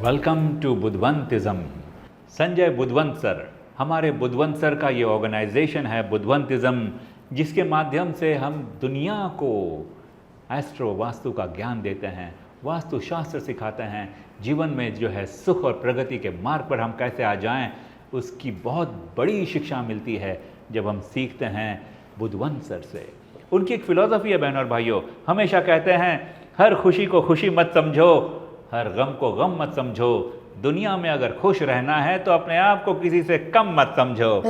Welcome to Buddhwantism. Sanjay Buddhwant sir, हमारे Buddhwant sir का ये ऑर्गेनाइजेशन है बुद्धवंतिज्म, जिसके माध्यम से हम दुनिया को एस्ट्रो वास्तु का ज्ञान देते हैं, वास्तु शास्त्र सिखाते हैं, जीवन में जो है सुख और प्रगति के मार्ग पर हम कैसे आ जाएं, उसकी बहुत बड़ी शिक्षा मिलती है जब हम सीखते हैं बुद्धवंत सर से। उनकी एक फिलॉसफी है बहनों और भाइयों, हमेशा कहते हैं हर खुशी को खुशी मत समझो, हर गम को गम मत समझो, दुनिया में अगर खुश रहना है तो अपने आप को किसी से कम मत समझो।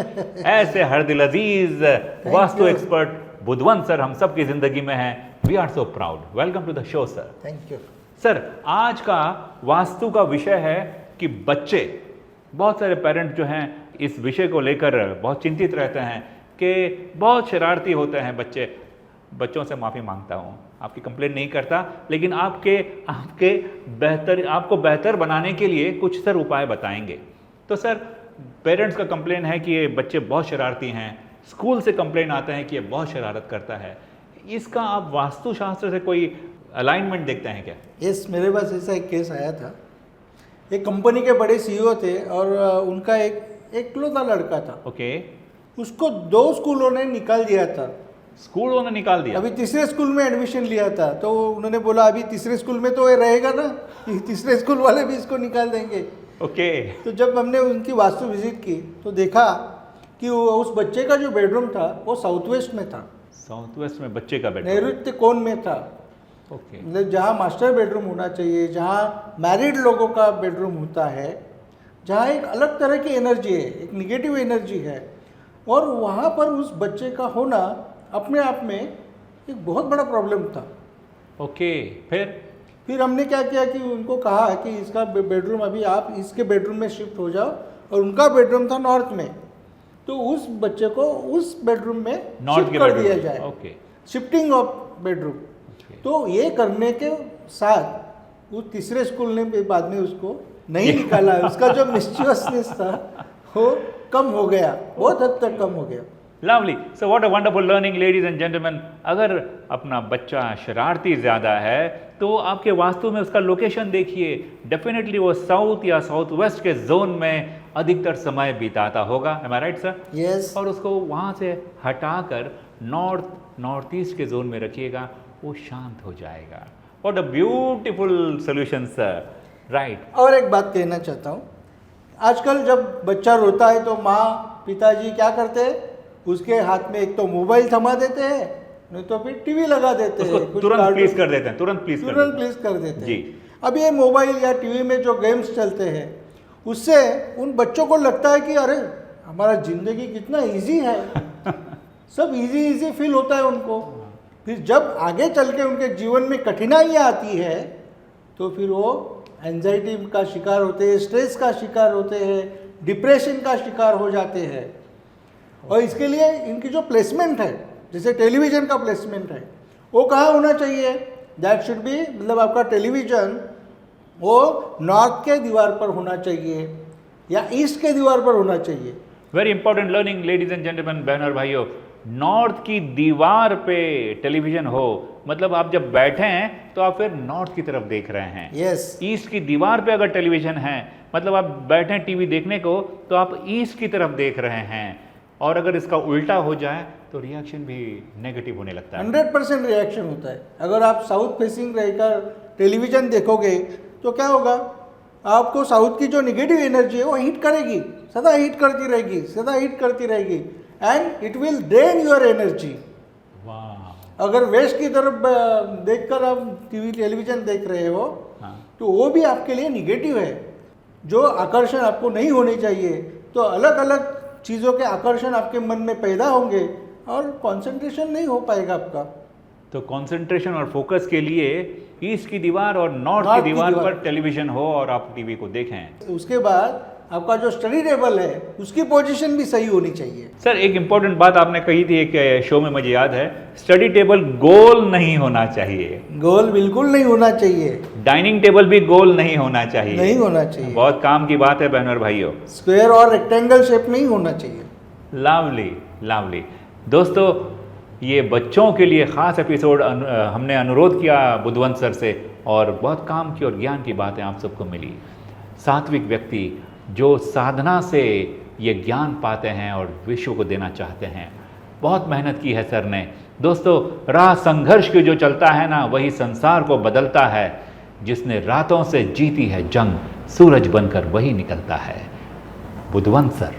ऐसे हर दिल अजीज वास्तु एक्सपर्ट बुद्धवंत सर हम सब की जिंदगी में हैं। We are so proud. Welcome to the show sir. Thank you sir. आज का वास्तु का विषय है कि बच्चे, बहुत सारे पेरेंट्स जो हैं इस विषय को लेकर बहुत चिंतित रहते हैं कि बहुत शरारती होते हैं बच्चे। बच्चों से माफ़ी मांगता हूँ, आपकी कंप्लेंट नहीं करता, लेकिन आपको बेहतर बनाने के लिए कुछ सर उपाय बताएंगे। तो सर, पेरेंट्स का कंप्लेन है कि ये बच्चे बहुत शरारती हैं, स्कूल से कंप्लेन आते हैं कि ये बहुत शरारत करता है। इसका आप वास्तुशास्त्र से कोई अलाइनमेंट देखते हैं क्या? यस, मेरे पास ऐसा एक केस आया था। एक कंपनी के बड़े सीईओ थे और उनका एक इकलौता लड़का था। ओके। उसको 2 स्कूलों ने निकाल दिया था। स्कूलों ने निकाल दिया? अभी तीसरे स्कूल में एडमिशन लिया था, तो उन्होंने बोला अभी तीसरे स्कूल में तो ये रहेगा ना, तीसरे स्कूल वाले भी इसको निकाल देंगे। ओके। तो जब हमने उनकी वास्तु विजिट की तो देखा कि उस बच्चे का जो बेडरूम था वो साउथ वेस्ट में था। साउथ वेस्ट में बच्चे का बेडरूम? नैऋत्य कोण में था। ओके। मतलब जहाँ मास्टर बेडरूम होना चाहिए, जहाँ मैरिड लोगों का बेडरूम होता है, जहाँ एक अलग तरह की एनर्जी है, एक निगेटिव एनर्जी है, और वहाँ पर उस बच्चे का होना अपने आप में एक बहुत बड़ा प्रॉब्लम था। ओके। फिर हमने क्या किया कि उनको कहा कि इसका बेडरूम अभी आप इसके बेडरूम में शिफ्ट हो जाओ, और उनका बेडरूम था नॉर्थ में, तो उस बच्चे को उस बेडरूम में शिफ्ट कर दिया जाए। ओके। Shifting of bedroom. तो ये करने के साथ वो तीसरे स्कूल ने बाद में उसको नहीं निकाला। उसका जो मिस्चीवियसनेस था वो कम हो गया, बहुत हद तक कम हो गया। Lovely. So what a wonderful learning ladies and gentleman. अगर अपना बच्चा शरारती ज़्यादा है तो आपके वास्तु में उसका लोकेशन देखिए, डेफिनेटली वो साउथ या साउथ वेस्ट के जोन में अधिकतर समय बिताता होगा। एम आई राइट सर? यस। और उसको वहाँ से हटाकर नॉर्थ ईस्ट के जोन में रखिएगा, वो शांत हो जाएगा। What a beautiful solution sir. Right. और एक बात कहना चाहता हूँ, आजकल जब बच्चा रोता है तो माँ पिताजी क्या करते हैं, उसके हाथ में एक तो मोबाइल थमा देते हैं, नहीं तो फिर टीवी लगा देते हैं, तुरंत प्लीज कर देते हैं, तुरंत प्लीज कर देते हैं जी। अब ये मोबाइल या टीवी में जो गेम्स चलते हैं, उससे उन बच्चों को लगता है कि अरे हमारा जिंदगी कितना इजी है। सब इजी फील होता है उनको। फिर जब आगे चल के उनके जीवन में कठिनाइयाँ आती है तो फिर वो एंजाइटी का शिकार होते हैं, स्ट्रेस का शिकार होते हैं, डिप्रेशन का शिकार हो जाते हैं। और इसके लिए इनकी जो प्लेसमेंट है, जैसे टेलीविज़न का प्लेसमेंट है, वो कहाँ होना चाहिए? दैट शुड बी, मतलब आपका टेलीविज़न वो नॉर्थ के दीवार पर होना चाहिए या ईस्ट के दीवार पर होना चाहिए। Very important learning ladies and gentleman, बहन और भाइयों। नॉर्थ की दीवार पे टेलीविजन हो, मतलब आप जब बैठे हैं तो आप फिर नॉर्थ की तरफ देख रहे हैं। यस। ईस्ट की दीवार पे अगर टेलीविजन है, मतलब आप बैठे हैं टीवी देखने को, तो आप ईस्ट की तरफ देख रहे हैं। और अगर इसका उल्टा हो जाए तो रिएक्शन भी नेगेटिव होने लगता है। 100% रिएक्शन होता है। अगर आप साउथ फेसिंग रहकर टेलीविज़न देखोगे तो क्या होगा, आपको साउथ की जो निगेटिव एनर्जी है वो हीट करेगी, सदा हीट करती रहेगी, and it will drain your energy. वाह। अगर वेस्ट की तरफ देखकर आप टेलीविज़न देख रहे हो, हाँ, तो वो भी आपके लिए निगेटिव है। जो आकर्षण आपको नहीं होने चाहिए, तो अलग अलग चीज़ों के आकर्षण आपके मन में पैदा होंगे और कंसंट्रेशन नहीं हो पाएगा आपका। तो कंसंट्रेशन और फोकस के लिए ईस्ट की दीवार और नॉर्थ की दीवार पर टेलीविजन हो और आप टीवी को देखें। उसके बाद आपका जो स्टडी टेबल है उसकी पोजीशन भी सही होनी चाहिए। सर, एक इम्पॉर्टेंट बात आपने कही थी एक शो में, मुझे याद है, स्टडी टेबल गोल नहीं होना चाहिए। गोल बिल्कुल नहीं होना चाहिए। डाइनिंग टेबल भी गोल नहीं होना चाहिए। नहीं होना चाहिए। बहुत काम की बात है बहनों और भाइयों। स्क्वायर और रेक्टेंगल शेप नहीं होना चाहिए। Lovely lovely. दोस्तों, ये बच्चों के लिए ख़ास एपिसोड हमने अनुरोध किया बुद्धवंत सर से, और बहुत काम की और ज्ञान की बातें आप सबको मिली। सात्विक व्यक्ति जो साधना से ये ज्ञान पाते हैं और विश्व को देना चाहते हैं। बहुत मेहनत की है सर ने। दोस्तों, राह संघर्ष की जो चलता है ना, वही संसार को बदलता है। जिसने रातों से जीती है जंग, सूरज बनकर वही निकलता है। Budhwant sir,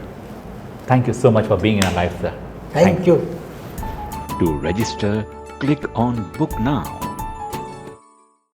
thank you so much for being in our life, sir. Thank you. To register, click on Book Now.